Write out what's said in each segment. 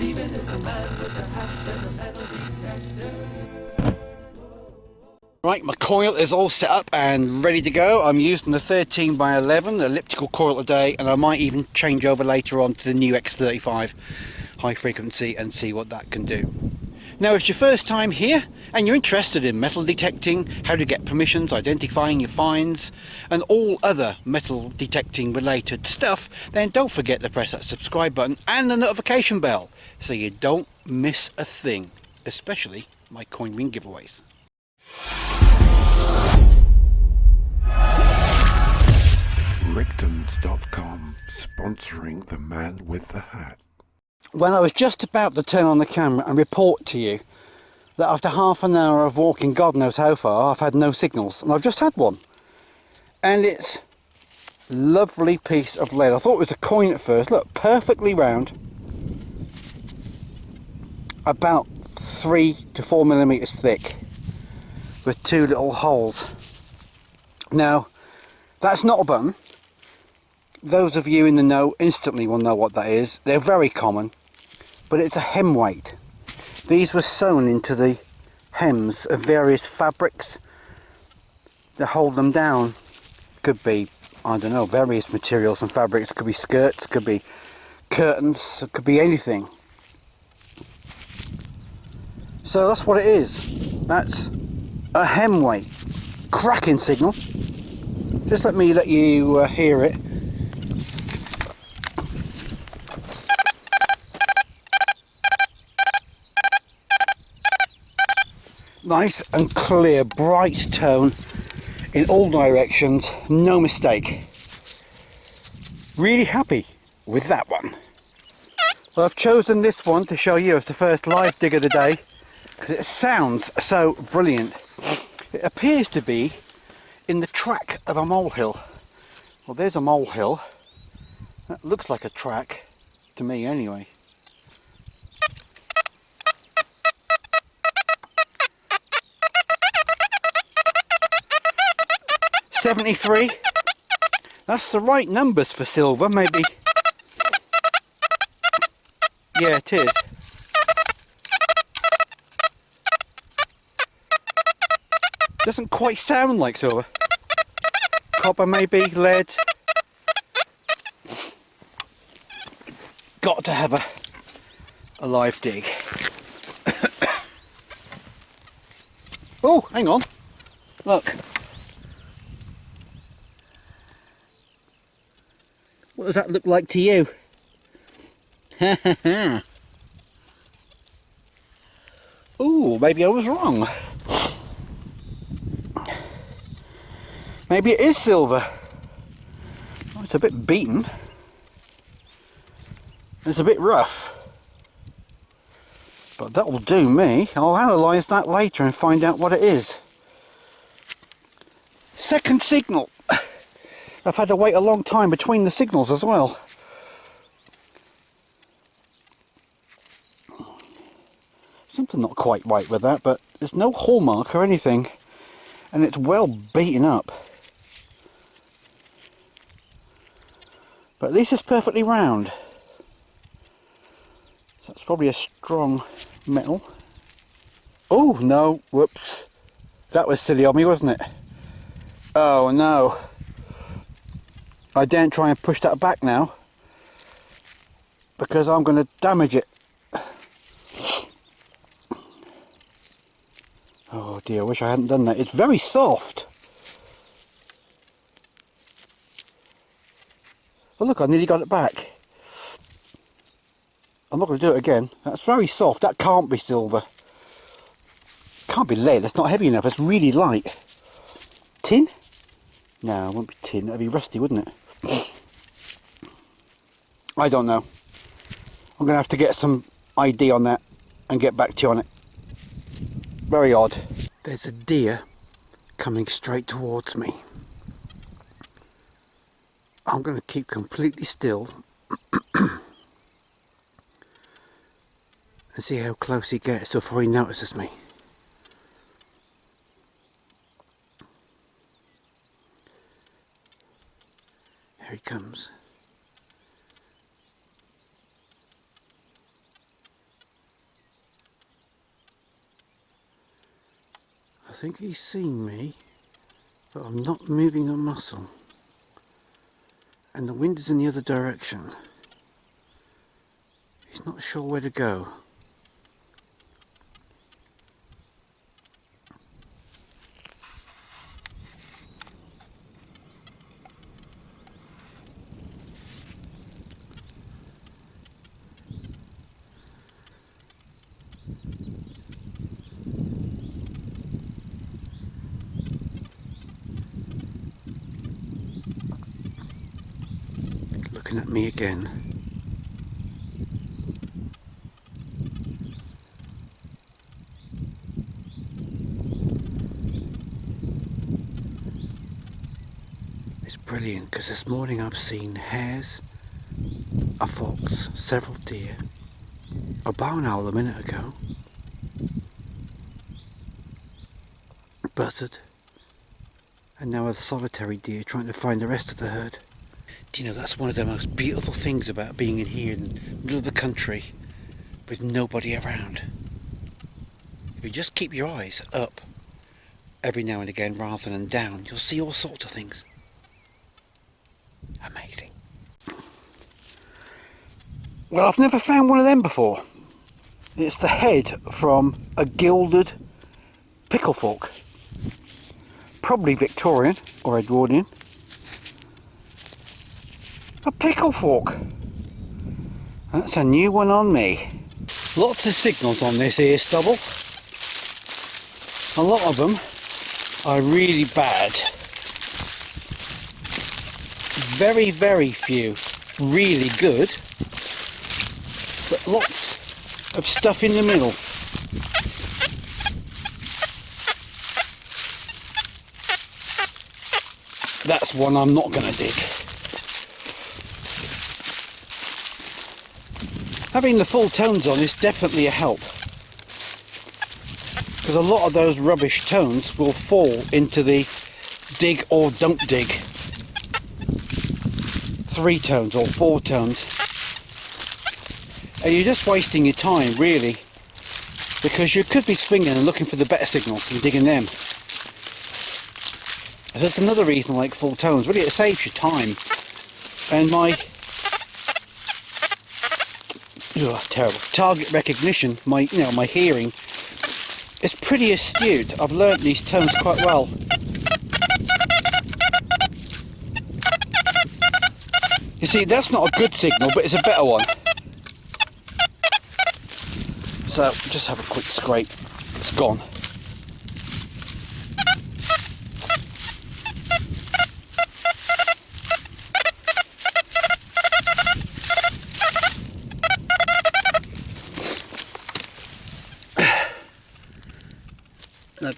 Steven is the man with the hat and the metal detector. Right, my coil is all set up and ready to go. I'm using the 13 by 11 elliptical coil today, and I might even change over later on to the new X35 high frequency and see what that can do. Now, if it's your first time here and you're interested in metal detecting, how to get permissions, identifying your finds and all other metal detecting related stuff, then don't forget to press that subscribe button and the notification bell so you don't miss a thing, especially my coin ring giveaways. Rigtons.com sponsoring the man with the hat. When I was just about to turn on the camera and report to you that after half an hour of walking God knows how far, I've had no signals, and I've just had one, and it's a lovely piece of lead. I thought it was a coin at first. Look, perfectly round, about 3 to 4 millimeters thick with two little holes. Now that's not a button. Those of you in the know instantly will know what that is. They're very common, but it's a hem weight. These were sewn into the hems of various fabrics to hold them down. Could be, I don't know, various materials and fabrics. Could be skirts, could be curtains, it could be anything. So that's what it is. That's a hem weight. Cracking signal. Just let you hear it. Nice and clear, bright tone in all directions, no mistake. Really happy with that one. Well, I've chosen this one to show you as the first live dig of the day because it sounds so brilliant. It appears to be in the track of a molehill. Well, there's a molehill. That looks like a track to me anyway. 73. That's the right numbers for silver, maybe. Yeah, it is. Doesn't quite sound like silver. Copper maybe, lead. Got to have a live dig. Oh, hang on. Look. What does that look like to you? Ooh, maybe I was wrong. Maybe it is silver. Oh, it's a bit beaten. It's a bit rough. But that will do me. I'll analyse that later and find out what it is. Second signal. I've had to wait a long time between the signals as well. Something not quite right with that, but there's no hallmark or anything. And it's well beaten up. But at least it's perfectly round. That's probably a strong metal. Oh no, whoops. That was silly of me, wasn't it? Oh no. I daren't try and push that back now, because I'm going to damage it. Oh dear, I wish I hadn't done that. It's very soft. Oh look, I nearly got it back. I'm not going to do it again. That's very soft. That can't be silver. Can't be lead. It's not heavy enough. It's really light. Tin? No, it won't be tin. That'd be rusty, wouldn't it? I don't know. I'm going to have to get some ID on that and get back to you on it. Very odd. There's a deer coming straight towards me. I'm going to keep completely still and see how close he gets before he notices me. Here he comes. I think he's seen me, but I'm not moving a muscle. And the wind is in the other direction. He's not sure where to go. Looking at me again. It's brilliant because this morning I've seen hares, a fox, several deer, a barn owl a minute ago, a buzzard, and now a solitary deer trying to find the rest of the herd. Do you know, that's one of the most beautiful things about being in here in the middle of the country with nobody around. If you just keep your eyes up every now and again rather than down, you'll see all sorts of things. Amazing. Well, I've never found one of them before. It's the head from a gilded pickle fork. Probably Victorian or Edwardian. A pickle fork. That's a new one on me. Lots of signals on this ear stubble. A lot of them are really bad. Very, very few really good, but lots of stuff in the middle. That's one I'm not going to dig. Having the full tones on is definitely a help, because a lot of those rubbish tones will fall into the dig or don't dig 3 tones or 4 tones, and you're just wasting your time really, because you could be swinging and looking for the better signals and digging them. That's another reason I like full tones. Really, it saves you time. And my terrible target recognition, my hearing is pretty astute. I've learnt these tones quite well. You see, that's not a good signal, but it's a better one. So, just have a quick scrape. It's gone.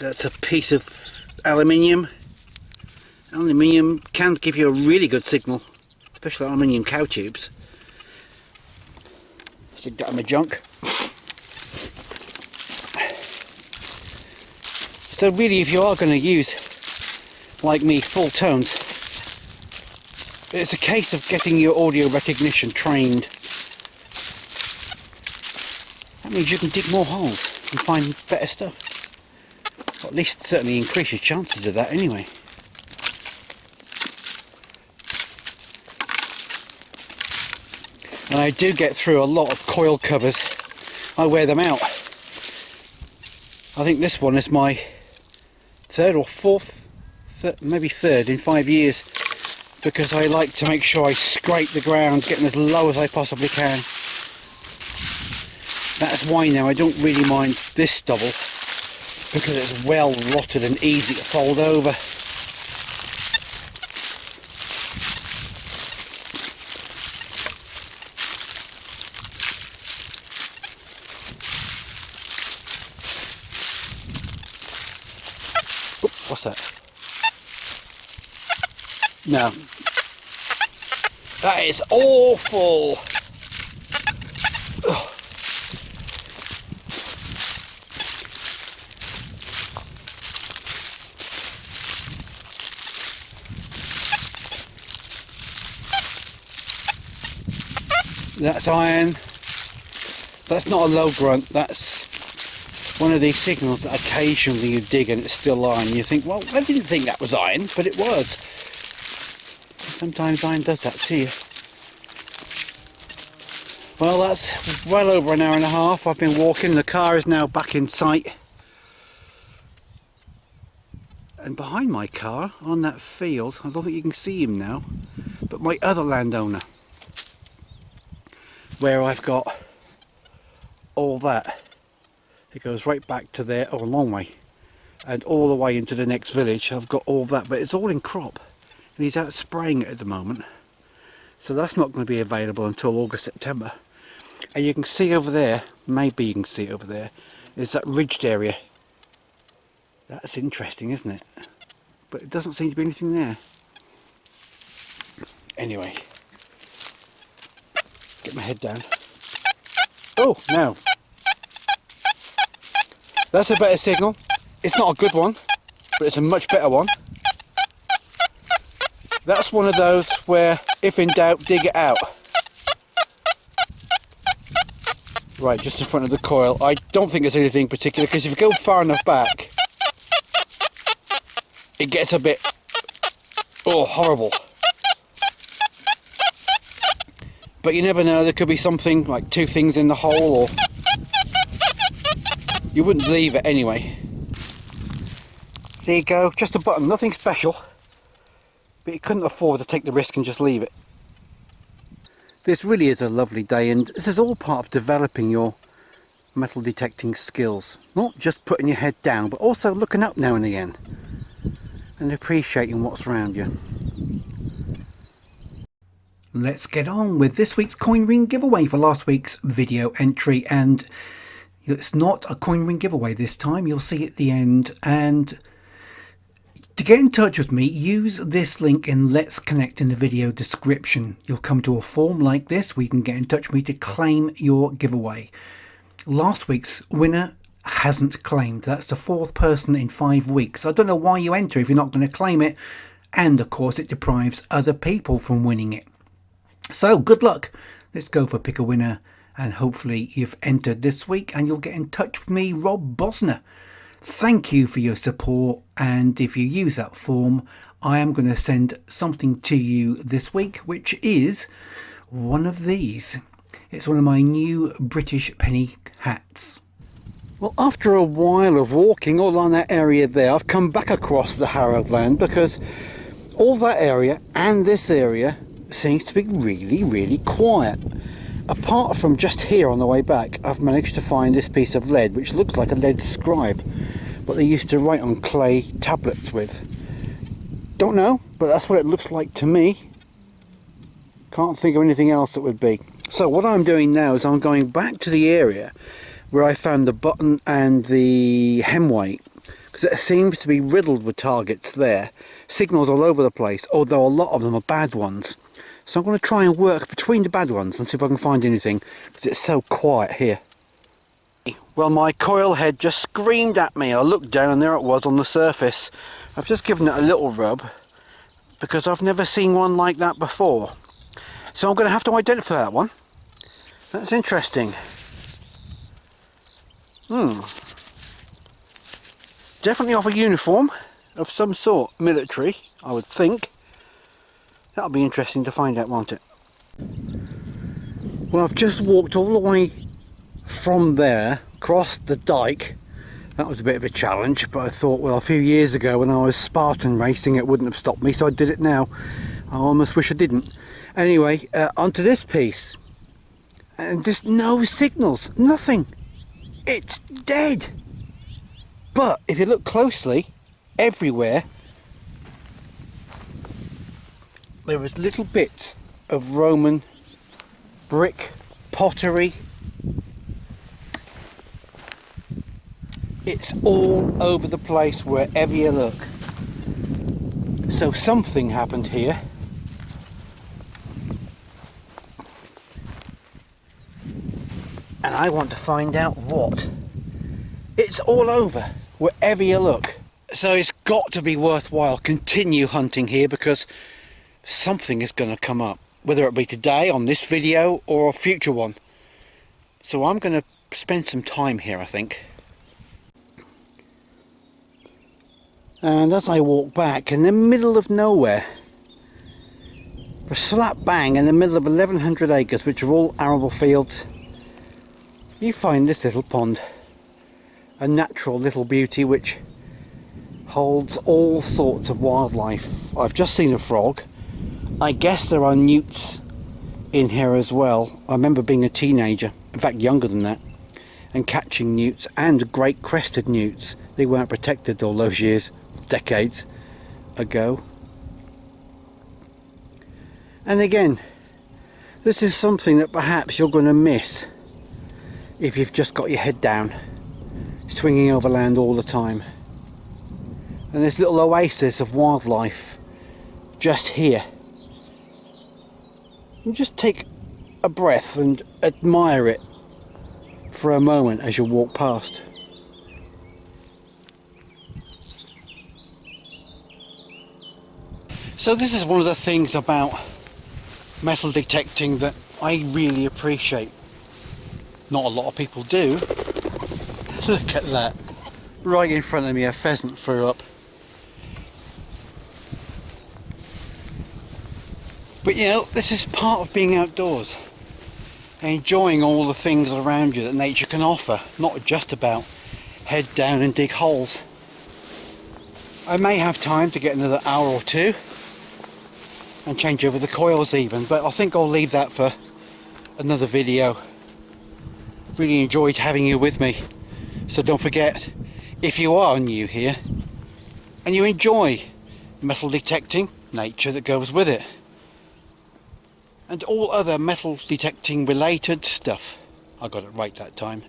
That's a piece of aluminium. Aluminium can give you a really good signal, especially aluminium cow tubes. Stick that in my junk. So really, if you are going to use, like me, full tones, it's a case of getting your audio recognition trained. That means you can dig more holes and find better stuff. Or at least certainly increase your chances of that anyway. And I do get through a lot of coil covers. I wear them out. I think this one is my 3rd or 4th, maybe 3rd in 5 years, because I like to make sure I scrape the ground, getting as low as I possibly can. That's why now I don't really mind this stubble, because it's well rotted and easy to fold over. What's that? No. That is awful! Ugh. That's iron. That's not a low grunt, that's one of these signals that occasionally you dig and it's still iron. You think, well, I didn't think that was iron, but it was. Sometimes iron does that to you. Well, that's well over an hour and a half I've been walking. The car is now back in sight. And behind my car, on that field, I don't think you can see him now, but my other landowner, where I've got all that. It goes right back to there, or a long way, and all the way into the next village. I've got all that, but it's all in crop, and he's out spraying it at the moment. So that's not going to be available until August, September. And you can see over there, maybe you can see it over there, is that ridged area. That's interesting, isn't it? But it doesn't seem to be anything there. Anyway, get my head down. Oh, no. That's a better signal. It's not a good one, but it's a much better one. That's one of those where, if in doubt, dig it out. Right, just in front of the coil. I don't think there's anything particular, because if you go far enough back, it gets a bit, oh, horrible. But you never know, there could be something, like 2 things in the hole, or you wouldn't leave it anyway. There you go, just a button, nothing special. But you couldn't afford to take the risk and just leave it. This really is a lovely day, and this is all part of developing your metal detecting skills. Not just putting your head down, but also looking up now and again and appreciating what's around you. Let's get on with this week's coin ring giveaway for last week's video entry. And it's not a coin ring giveaway this time, you'll see at the end. And to get in touch with me, use this link in Let's Connect in the video description. You'll come to a form like this where you can get in touch with me to claim your giveaway. Last week's winner hasn't claimed. That's the 4th person in 5 weeks. I don't know why you enter if you're not going to claim it. And of course it deprives other people from winning it. So good luck. Let's go for pick a winner, and hopefully you've entered this week and you'll get in touch with me, Rob Bosner. Thank you for your support, and if you use that form, I am going to send something to you this week, which is one of these. It's one of my new British penny hats. Well, after a while of walking all on that area there, I've come back across the Harrowed land, because all that area and this area seems to be really quiet. Apart from just here on the way back, I've managed to find this piece of lead, which looks like a lead scribe, what they used to write on clay tablets with. Don't know, but that's what it looks like to me. Can't think of anything else that would be. So what I'm doing now is I'm going back to the area where I found the button and the hem weight, because it seems to be riddled with targets there. Signals all over the place, although a lot of them are bad ones. So I'm going to try and work between the bad ones and see if I can find anything, because it's so quiet here. Well, my coil head just screamed at me. I looked down and there it was on the surface. I've just given it a little rub, because I've never seen one like that before. So I'm going to have to identify that one. That's interesting. Definitely off a uniform of some sort, military, I would think. That'll be interesting to find out, won't it? Well, I've just walked all the way from there, across the dike. That was a bit of a challenge, but I thought, well, a few years ago when I was Spartan racing, it wouldn't have stopped me, so I did it now. I almost wish I didn't. Anyway, onto this piece. And there's no signals, nothing. It's dead. But if you look closely, everywhere, there is little bits of Roman brick, pottery. It's all over the place wherever you look. So something happened here. And I want to find out what. It's all over wherever you look. So it's got to be worthwhile continue hunting here, because something is going to come up, whether it be today on this video or a future one. So I'm going to spend some time here, I think. And as I walk back, in the middle of nowhere, slap bang in the middle of 1100 acres, which are all arable fields, you find this little pond. A natural little beauty which holds all sorts of wildlife. I've just seen a frog. I guess there are newts in here as well. I remember being a teenager, in fact younger than that, and catching newts, and great crested newts. They weren't protected all those years, decades ago. And again, this is something that perhaps you're going to miss if you've just got your head down, swinging over land all the time. And this little oasis of wildlife just here. And just take a breath and admire it for a moment as you walk past. So this is one of the things about metal detecting that I really appreciate. Not a lot of people do. Look at that. Right in front of me, a pheasant flew up. But you know, this is part of being outdoors. Enjoying all the things around you that nature can offer. Not just about head down and dig holes. I may have time to get another hour or two and change over the coils even, but I think I'll leave that for another video. Really enjoyed having you with me. So don't forget, if you are new here and you enjoy metal detecting, nature that goes with it, and all other metal detecting related stuff, I got it right that time,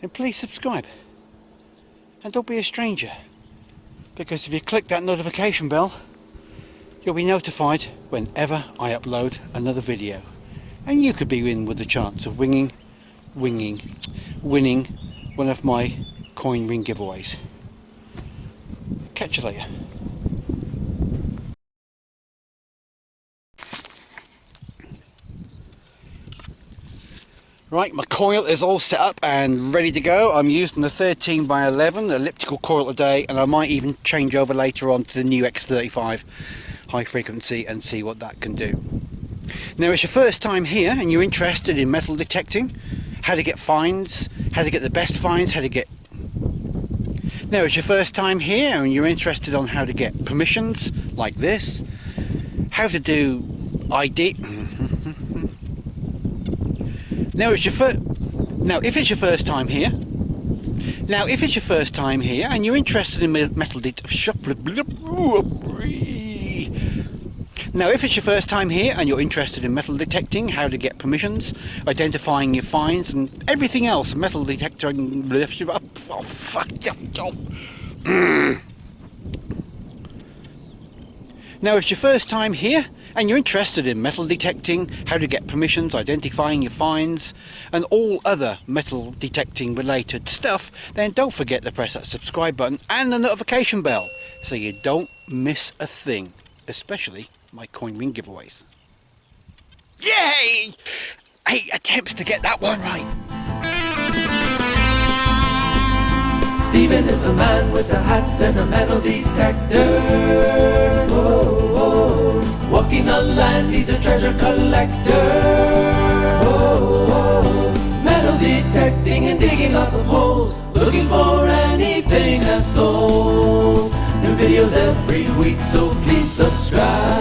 then please subscribe. And don't be a stranger, because if you click that notification bell, you'll be notified whenever I upload another video, and you could be in with the chance of winning one of my coin ring giveaways. Catch you later. Right, my coil is all set up and ready to go. I'm using the 13 by 11 elliptical coil today, and I might even change over later on to the new X35 high frequency and see what that can do. Now, it's your first time here and you're interested in metal detecting, how to get finds, how to get the best finds, how to get... Now, it's your first time here and you're interested on how to get permissions like this, how to do ID... Now, if it's your first time here and you're interested in metal detecting, now if it's your first time here and you're interested in metal detecting, how to get permissions, identifying your finds, and everything else metal detecting. Oh, fuck. Now, if it's your first time here and you're interested in metal detecting, how to get permissions, identifying your finds, and all other metal detecting related stuff, then don't forget to press that subscribe button and the notification bell so you don't miss a thing, especially my coin ring giveaways. Yay! 8 attempts to get that one right. Steven is the man with the hat and the metal detector. Whoa, whoa. Walking the land, he's a treasure collector. Whoa, whoa. Metal detecting and digging lots of holes, looking for anything that's old. New videos every week, so please subscribe.